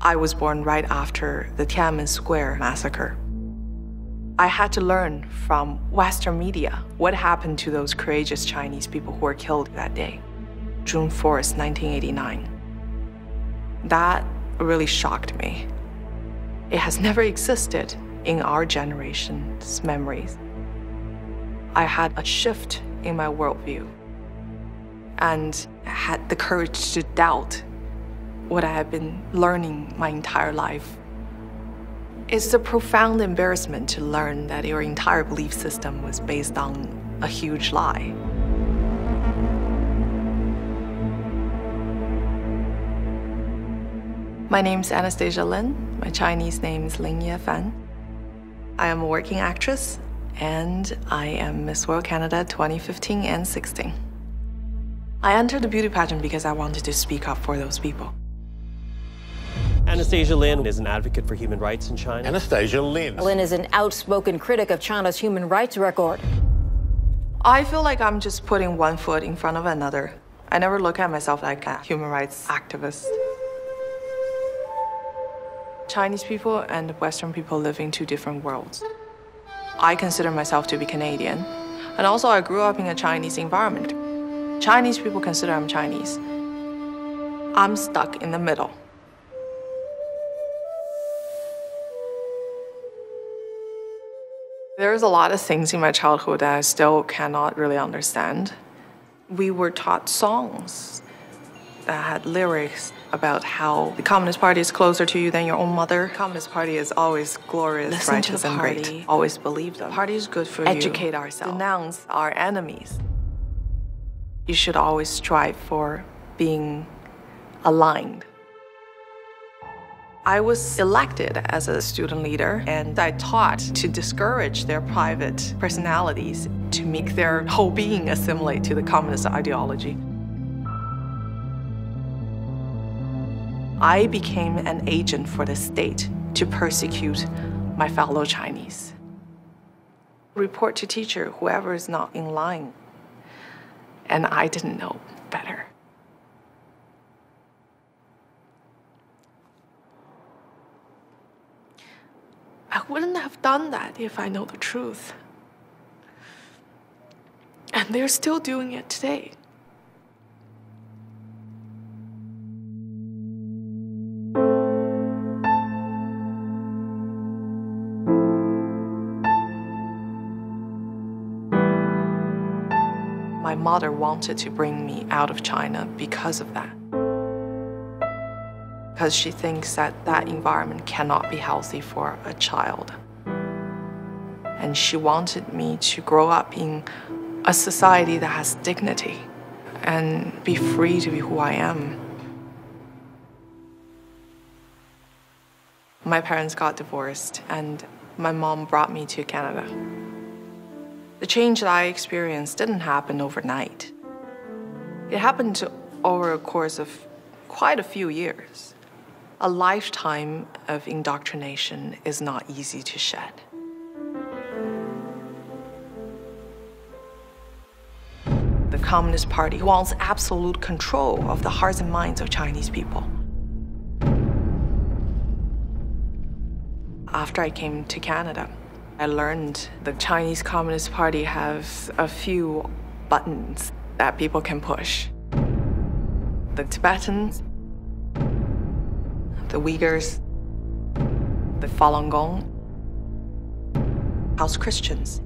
I was born right after the Tiananmen Square massacre. I had to learn from Western media what happened to those courageous Chinese people who were killed that day, June 4th, 1989. That really shocked me. It has never existed in our generation's memories. I had a shift in my worldview and had the courage to doubt what I had been learning my entire life. It's a profound embarrassment to learn that your entire belief system was based on a huge lie. My name's Anastasia Lin. My Chinese name is Lin Yefan. I am a working actress, and I am Miss World Canada 2015 and 16. I entered the beauty pageant because I wanted to speak up for those people. Anastasia Lin is an advocate for human rights in China. Anastasia Lin. Lin is an outspoken critic of China's human rights record. I feel like I'm just putting one foot in front of another. I never look at myself like a human rights activist. Chinese people and Western people live in two different worlds. I consider myself to be Canadian, and also I grew up in a Chinese environment. Chinese people consider I'm Chinese. I'm stuck in the middle. There's a lot of things in my childhood that I still cannot really understand. We were taught songs that had lyrics about how the Communist Party is closer to you than your own mother. The Communist Party is always glorious, righteous, and great. Always believe them. The party is good for you. Educate ourselves. Denounce our enemies. You should always strive for being aligned. I was elected as a student leader, and I taught to discourage their private personalities to make their whole being assimilate to the communist ideology. I became an agent for the state to persecute my fellow Chinese. Report to teacher, whoever is not in line. And I didn't know better. I wouldn't have done that if I know the truth. And they're still doing it today. My mother wanted to bring me out of China because of that. Because she thinks that that environment cannot be healthy for a child. And she wanted me to grow up in a society that has dignity and be free to be who I am. My parents got divorced, and my mom brought me to Canada. The change that I experienced didn't happen overnight. It happened over a course of quite a few years. A lifetime of indoctrination is not easy to shed. The Communist Party wants absolute control of the hearts and minds of Chinese people. After I came to Canada, I learned the Chinese Communist Party has a few buttons that people can push. The Tibetans, the Uyghurs, the Falun Gong, House Christians,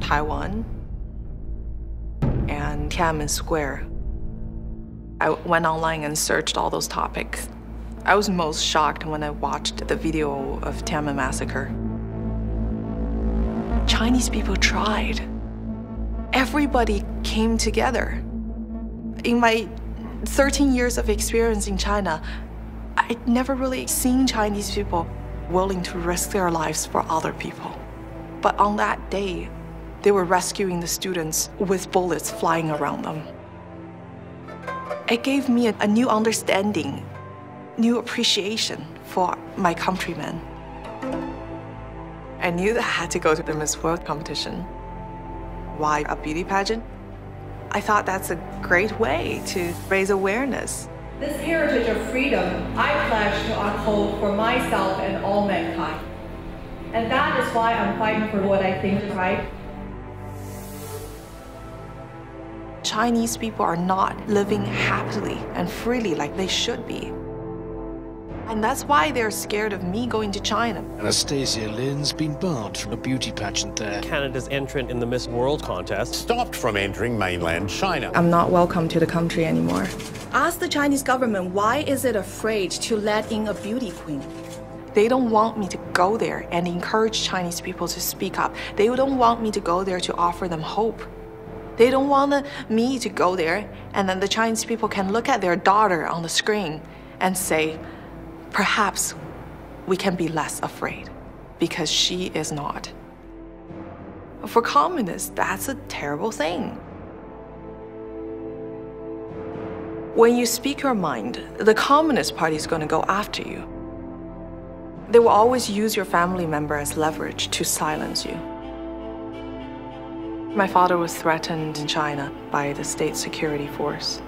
Taiwan, and Tiananmen Square. I went online and searched all those topics. I was most shocked when I watched the video of Tiananmen Massacre. Chinese people tried. Everybody came together. In my 13 years of experience in China, I'd never really seen Chinese people willing to risk their lives for other people. But on that day, they were rescuing the students with bullets flying around them. It gave me a new understanding, new appreciation for my countrymen. I knew that I had to go to the Miss World competition. Why a beauty pageant? I thought that's a great way to raise awareness This heritage of freedom, I pledge to uphold for myself and all mankind. And that is why I'm fighting for what I think is right. Chinese people are not living happily and freely like they should be. And that's why they're scared of me going to China. Anastasia Lin's been barred from a beauty pageant there. Canada's entrant in the Miss World contest stopped from entering mainland China. I'm not welcome to the country anymore. Ask the Chinese government, why is it afraid to let in a beauty queen? They don't want me to go there and encourage Chinese people to speak up. They don't want me to go there to offer them hope. They don't want me to go there and then the Chinese people can look at their daughter on the screen and say, perhaps we can be less afraid because she is not. For communists, that's a terrible thing. When you speak your mind, the Communist Party is going to go after you. They will always use your family member as leverage to silence you. My father was threatened in China by the state security force.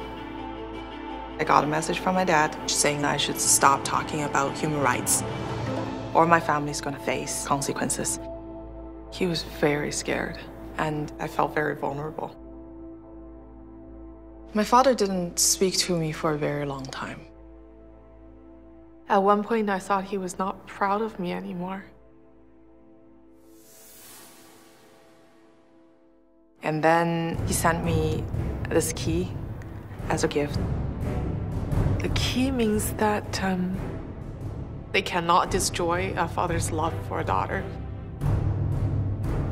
I got a message from my dad saying that I should stop talking about human rights or my family's gonna face consequences. He was very scared and I felt very vulnerable. My father didn't speak to me for a very long time. At one point, I thought he was not proud of me anymore. And then he sent me this key as a gift. The key means that they cannot destroy a father's love for a daughter.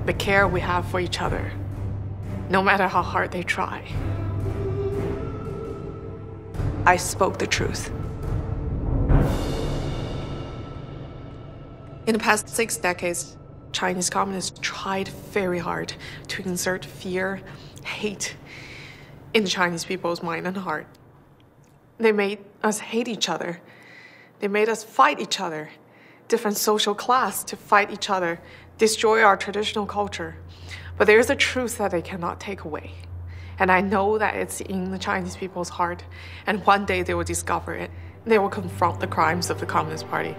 The care we have for each other, no matter how hard they try. I spoke the truth. In the past 6 decades, Chinese communists tried very hard to insert fear, hate in the Chinese people's mind and heart. They made us hate each other. They made us fight each other, different social class to fight each other, destroy our traditional culture. But there's a truth that they cannot take away. And I know that it's in the Chinese people's heart, and one day they will discover it. They will confront the crimes of the Communist Party.